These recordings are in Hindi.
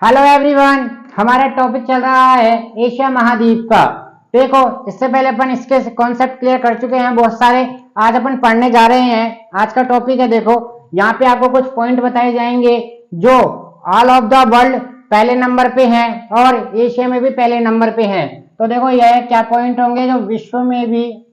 हेलो एवरीवन, हमारा टॉपिक चल रहा है एशिया महाद्वीप का। देखो, इससे पहले अपन इसके कॉन्सेप्ट क्लियर कर चुके हैं बहुत सारे। आज अपन पढ़ने जा रहे हैं। आज का टॉपिक है, देखो यहाँ पे आपको कुछ पॉइंट बताए जाएंगे जो ऑल ऑफ द वर्ल्ड पहले नंबर पे हैं और एशिया में भी पहले नंबर पे हैं। तो देखो यह क्या पॉइंट होंगे जो विश्व में भी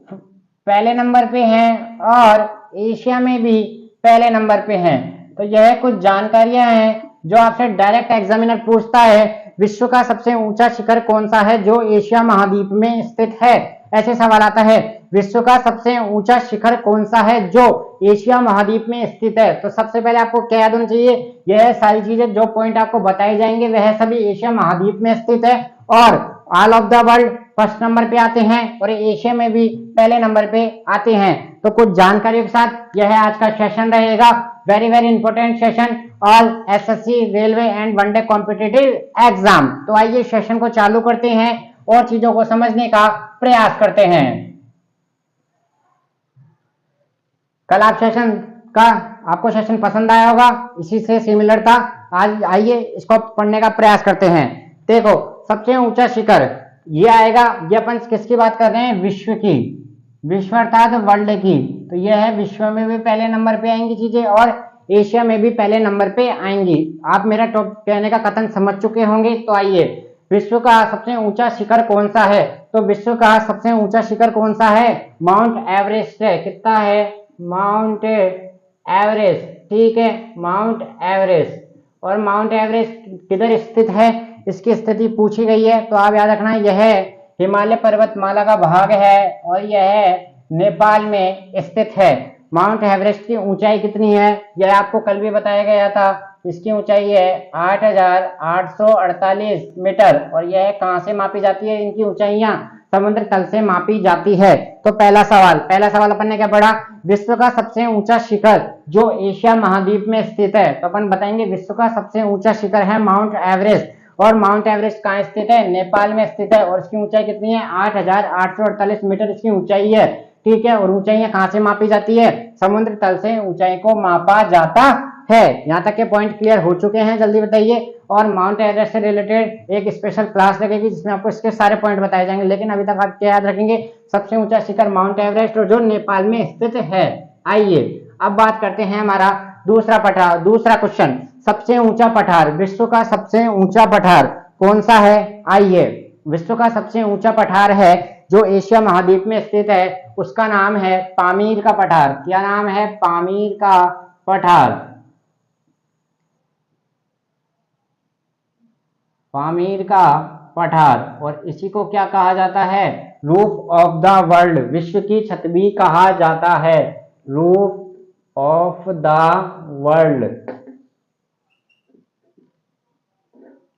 पहले नंबर पे हैं और एशिया में भी पहले नंबर पे हैं। तो यह कुछ जानकारियां हैं जो आपसे डायरेक्ट एग्जामिनर पूछता है। विश्व का सबसे ऊंचा शिखर कौन सा है जो एशिया महाद्वीप में स्थित है? ऐसे सवाल आता है। विश्व का सबसे ऊंचा शिखर कौन सा है जो एशिया महाद्वीप में स्थित है? तो सबसे पहले आपको क्या याद होना चाहिए, यह सारी चीजें जो पॉइंट आपको बताए जाएंगे वह सभी एशिया महाद्वीप में स्थित है और all of the world first number पे आते हैं और एशिया में भी पहले नंबर पे आते हैं। तो कुछ जानकारियों के साथ यह आज का सेशन रहेगा। Very very important session, all SSC, railway and one day competitive exam. तो आइए सेशन को चालू करते हैं और चीजों को समझने का प्रयास करते हैं। कल आप सेशन का आपको सेशन पसंद आया होगा, इसी से सिमिलर था। आज आइए इसको पढ़ने का प्रयास करते हैं। देखो, सबसे ऊंचा शिखर ये आएगा। ये अपन किसकी बात कर रहे हैं? विश्व की, विश्व अर्थात वर्ल्ड की। तो यह है, विश्व में भी पहले नंबर पे आएंगी चीजें और एशिया में भी पहले नंबर पे आएंगी। आप मेरा कहने का कथन समझ चुके होंगे। तो आइए, विश्व का सबसे ऊंचा शिखर कौन सा है? तो विश्व का सबसे ऊंचा शिखर कौन सा है? माउंट एवरेस्ट है। कितना है? Mount Everest. ठीक है, माउंट एवरेस्ट। और माउंट एवरेस्ट किधर स्थित है, इसकी स्थिति पूछी गई है। तो आप याद रखना, यह हिमालय पर्वतमाला का भाग है और यह नेपाल में स्थित है। माउंट एवरेस्ट की ऊंचाई कितनी है यह आपको कल भी बताया गया था। इसकी ऊंचाई है 8,848 मीटर और यह कहां से मापी जाती है? इनकी ऊंचाइयां समुद्र तल से मापी जाती है। तो पहला सवाल अपन ने क्या पढ़ा? विश्व का सबसे ऊंचा शिखर जो एशिया महाद्वीप में स्थित है। तो अपन बताएंगे विश्व का सबसे ऊंचा शिखर है माउंट एवरेस्ट। और माउंट एवरेस्ट कहाँ स्थित है? नेपाल में स्थित है और इसकी ऊंचाई कितनी है? 8,848 मीटर इसकी ऊंचाई है। ठीक है, और ऊंचाइयां कहां से मापी जाती है? समुद्र तल से ऊंचाई को मापा जाता है। यहाँ तक के पॉइंट क्लियर हो चुके हैं? जल्दी बताइए। और माउंट एवरेस्ट से रिलेटेड एक स्पेशल क्लास लगेगी जिसमें आपको इसके सारे पॉइंट बताए जाएंगे। लेकिन अभी तक आप क्या याद रखेंगे? सबसे ऊंचा शिखर माउंट एवरेस्ट और जो नेपाल में स्थित है। आइए अब बात करते हैं हमारा दूसरा क्वेश्चन। सबसे ऊंचा पठार, विश्व का सबसे ऊंचा पठार कौन सा है? आइए, विश्व का सबसे ऊंचा पठार है जो एशिया महाद्वीप में स्थित है, उसका नाम है पामीर का पठार। क्या नाम है? पामीर का पठार। पामीर का पठार। और इसी को क्या कहा जाता है? रूफ ऑफ द वर्ल्ड, विश्व की छत भी कहा जाता है। Roof of the world.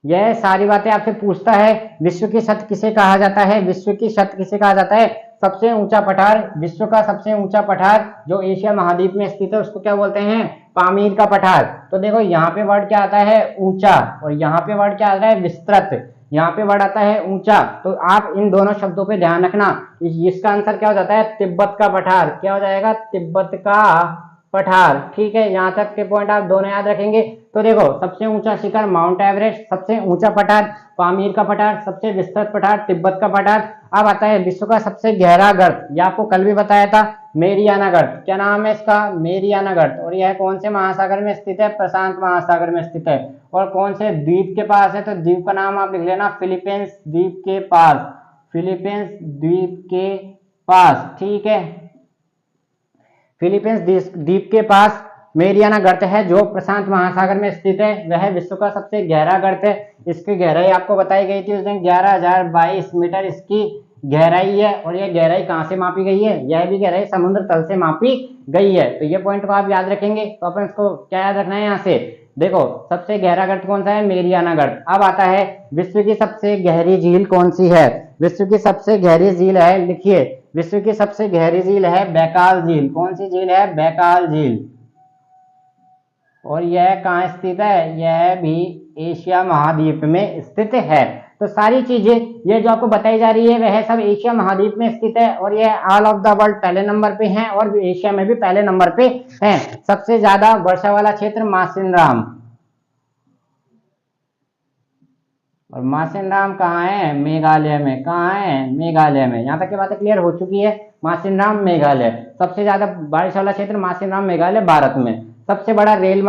यह सारी बातें आपसे पूछता है। विश्व की छत किसे कहा जाता है? विश्व की छत किसे कहा जाता है? सबसे ऊंचा पठार, विश्व का सबसे ऊंचा पठार जो एशिया महाद्वीप में स्थित है उसको क्या बोलते हैं? पामीर का पठार। तो देखो यहाँ पे वर्ड क्या आता है? ऊंचा। और यहाँ पे वर्ड क्या आता है? विस्तृत। यहाँ पे वर्ड आता है ऊंचा। तो आप इन दोनों शब्दों पे ध्यान रखना। इसका आंसर क्या हो जाता है? तिब्बत का पठार। क्या हो जाएगा? तिब्बत का पठार। ठीक है, यहाँ तक के पॉइंट आप दोनों याद रखेंगे। तो देखो, सबसे ऊंचा शिखर माउंट एवरेस्ट, सबसे ऊंचा पठार पामीर का पठार, सबसे विस्तृत पठार तिब्बत का पठार। अब आता है विश्व का सबसे गहरा गर्त। यह आपको कल भी बताया था, मेरियाना गर्त। क्या नाम है इसका? मेरियाना गर्त। और यह कौन से महासागर में स्थित है? प्रशांत महासागर में स्थित है। और कौन से द्वीप के पास है? तो द्वीप का नाम आप लिख लेना, फिलीपींस द्वीप के पास। फिलीपींस द्वीप के पास। ठीक है, फिलीपींस द्वीप के पास मेरियाना गर्त है जो प्रशांत महासागर में स्थित है। वह विश्व का सबसे गहरा गर्त है। इसकी गहराई आपको बताई गई थी उस दिन, 11,022 मीटर इसकी गहराई है। और यह गहराई कहां से मापी गई है? यह भी गहराई समुद्र तल से मापी गई है। तो ये पॉइंट को आप याद रखेंगे। तो अपन इसको क्या याद रखना है यहाँ से? देखो, सबसे गहरा गर्त कौन सा है? मेरियाना गर्त। अब आता है विश्व की सबसे गहरी झील कौन सी है? विश्व की सबसे गहरी झील है, लिखिए, विश्व की सबसे गहरी झील है बैकाल झील। कौन सी झील है? बैकाल झील। और यह कहाँ स्थित है? यह भी एशिया महाद्वीप में स्थित है। तो सारी चीजें ये जो आपको बताई जा रही है वह सब एशिया महाद्वीप में स्थित है और यह ऑल ऑफ द वर्ल्ड पहले नंबर पे हैं और एशिया में भी पहले नंबर पे हैं। सबसे ज्यादा वर्षा वाला क्षेत्र मासिनराम। और मासिनराम कहाँ है? मेघालय में। कहाँ है? मेघालय में। यहाँ तक की बातें क्लियर हो चुकी है। मासिनराम मेघालय, सबसे ज्यादा बारिश वाला क्षेत्र मासिनराम मेघालय भारत में। सबसे बड़ा रेल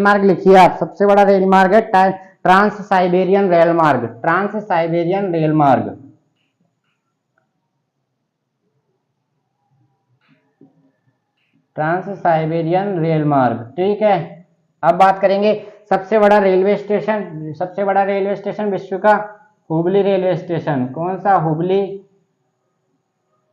मार्ग लिखिए आप, सबसे बड़ा रेल मार्ग है ट्रांस साइबेरियन रेल मार्ग, ट्रांस साइबेरियन रेल मार्ग। ट्रांस साइबेरियन रेल मार्ग, ठीक है। अब बात करेंगे सबसे बड़ा रेलवे स्टेशन, सबसे बड़ा रेलवे स्टेशन विश्व का हुबली रेलवे स्टेशन। कौन सा? Hubli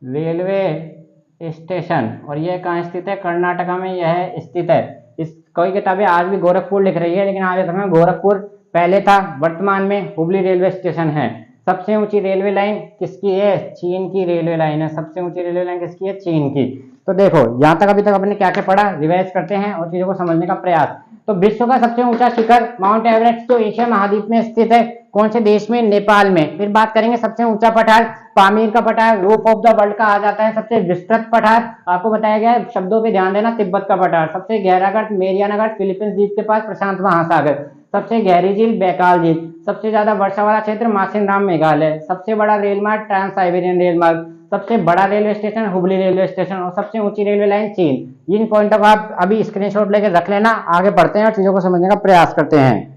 railway station. और यह कहाँ स्थित है? कर्नाटका में यह स्थित है। इस कोई किताबें आज भी गोरखपुर लिख रही है, लेकिन आज समय गोरखपुर पहले था, वर्तमान में हुबली रेलवे स्टेशन है। सबसे ऊंची रेलवे लाइन किसकी है? चीन की रेलवे लाइन है। सबसे ऊंची रेलवे लाइन किसकी है? चीन की। तो देखो यहां तक अभी तक अपने क्या क्या पढ़ा, रिवाइज करते हैं और चीजों को समझने का प्रयास। तो विश्व का सबसे ऊंचा शिखर माउंट एवरेस्ट जो एशिया महाद्वीप में स्थित है, कौन से देश में? नेपाल में। फिर बात करेंगे सबसे ऊंचा पठार, पामीर का पठार रूफ ऑफ द वर्ल्ड कहा जाता है। सबसे विस्तृत पठार आपको बताया गया है, शब्दों पे ध्यान देना, तिब्बत का पठार। सबसे गहरा घाट मेरियाना घाट, फिलीपींस द्वीप के पास, प्रशांत महासागर। सबसे गहरी झील बैकाल झील। सबसे ज्यादा वर्षा वाला क्षेत्र मासिनराम मेघालय। सबसे बड़ा रेल मार्ग ट्रांस साइबेरियन रेल मार्ग। सबसे बड़ा railway station Hubli railway station. और सबसे ऊंची रेलवे लाइन चीन। इन पॉइंटों का आप अभी स्क्रीनशॉट लेकर रख लेना, आगे बढ़ते हैं और चीजों को समझने का प्रयास करते हैं।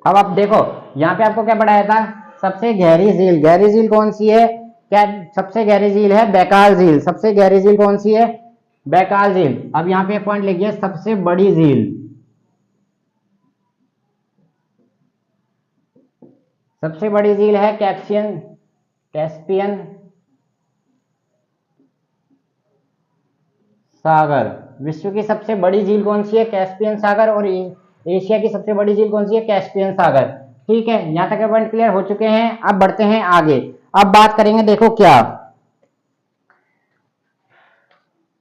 अब आप देखो यहाँ पे आपको क्या पढ़ाया था? सबसे गहरी झील, गहरी झील कौन सी है? क्या सबसे गहरी झील है? बैकाल झील। सबसे गहरी झील कौन सी है? बैकाल झील। अब यहाँ पे पॉइंट लिखिए, सबसे बड़ी झील, सबसे बड़ी झील है कैस्पियन सागर। विश्व की सबसे बड़ी झील कौन सी है? कैस्पियन सागर। और एशिया की सबसे बड़ी झील कौन सी है? कैस्पियन सागर। ठीक है, यहां तक के पॉइंट क्लियर हो चुके हैं। अब बढ़ते हैं आगे। अब बात करेंगे, देखो क्या,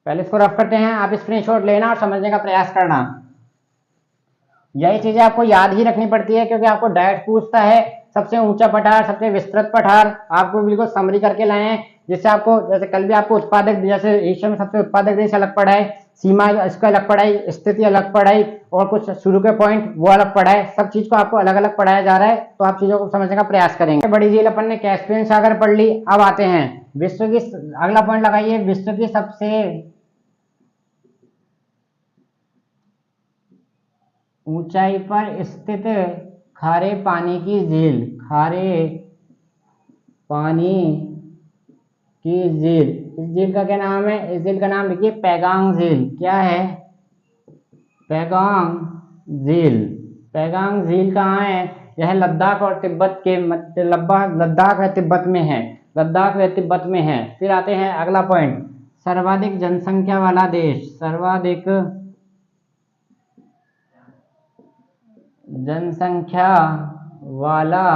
पहले इसको रफ करते हैं, आप स्क्रीनशॉट लेना और समझने का प्रयास करना। यही चीजें आपको याद ही रखनी पड़ती है, क्योंकि आपको डायरेक्ट पूछता है सबसे ऊंचा पठार, सबसे विस्तृत पठार, आपको बिल्कुल समरी करके लाए हैं, जिससे आपको, जैसे कल भी आपको उत्पादक, जैसे एशिया में सबसे उत्पादक देश अलग पढ़ा है, सीमा इसका अलग पढ़ाई, स्थिति अलग पढ़ाई, और कुछ शुरू के पॉइंट वो अलग पढ़ा है। सब चीज को आपको अलग अलग पढ़ाया जा रहा है, तो आप चीजों को समझने का प्रयास करेंगे। बड़ी झील अपन ने कैस्पियन सागर पढ़ ली। अब आते हैं विश्व की, अगला पॉइंट लगाइए, विश्व की सबसे ऊंचाई पर स्थित खारे पानी की झील, खारे पानी की झील। इस झील का क्या नाम है? इस झील का नाम लिखिए पैगांग झील। क्या है? पैगांग झील। पैगांग झील कहाँ है? यह लद्दाख और तिब्बत के मध्य, लद्दाख व तिब्बत में है, लद्दाख व तिब्बत में है। फिर आते हैं अगला पॉइंट, सर्वाधिक जनसंख्या वाला देश, सर्वाधिक जनसंख्या वाला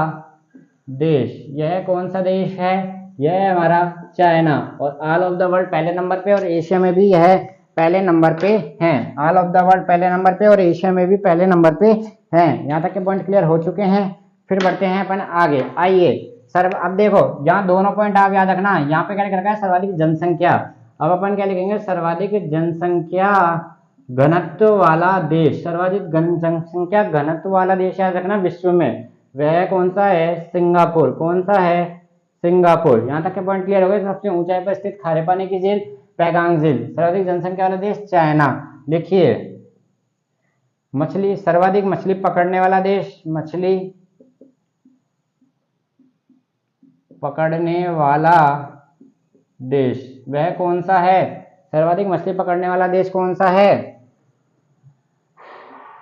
देश, यह कौन सा देश है? यह है हमारा चाइना। और ऑल ऑफ द वर्ल्ड पहले नंबर पे, और एशिया में भी यह पहले नंबर पे है। ऑल ऑफ द वर्ल्ड पहले नंबर पे और एशिया में भी पहले नंबर पे है। यहाँ तक के पॉइंट क्लियर हो चुके हैं। फिर बढ़ते हैं अपन आगे। आइए अब देखो यहाँ दोनों पॉइंट आप याद रखना। यहाँ पे क्या लिख रखा है? सर्वाधिक जनसंख्या। अब अपन क्या लिखेंगे? सर्वाधिक जनसंख्या घनत्व वाला देश, सर्वाधिक जनसंख्या घनत्व वाला देश याद रखना विश्व में। वह कौन सा है? सिंगापुर। कौन सा है? सिंगापुर। यहाँ तक के पॉइंट क्लियर हो गए। सबसे ऊंचाई पर स्थित खारे पानी की झील पैगांग झील। सर्वाधिक जनसंख्या वाला देश चाइना। लिखिए मछली, सर्वाधिक मछली पकड़ने वाला देश, मछली पकड़ने वाला देश, वह कौन सा है? सर्वाधिक मछली पकड़ने वाला देश कौन सा है?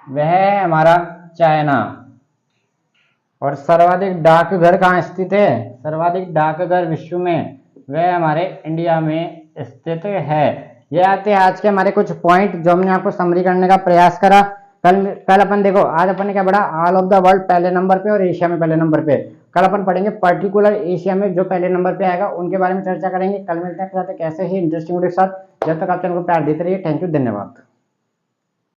वह है हमारा चाइना। और सर्वाधिक डाकघर कहाँ स्थित है? सर्वाधिक डाकघर विश्व में, वह हमारे इंडिया में स्थित है। ये आते हैं आज के हमारे कुछ पॉइंट जो हमने आपको समरी करने का प्रयास करा। कल अपन देखो, आज अपन ने क्या पढ़ा? ऑल ऑफ द वर्ल्ड पहले नंबर पे और एशिया में पहले नंबर पे। कल अपन पढ़ेंगे पर्टिकुलर एशिया में जो पहले नंबर पे आएगा उनके बारे में चर्चा करेंगे। कल मिलते हैं कैसे ही इंटरेस्टिंग वीडियो के साथ। जब तक आप चैनल को प्यार देते रहिए। थैंक यू, धन्यवाद।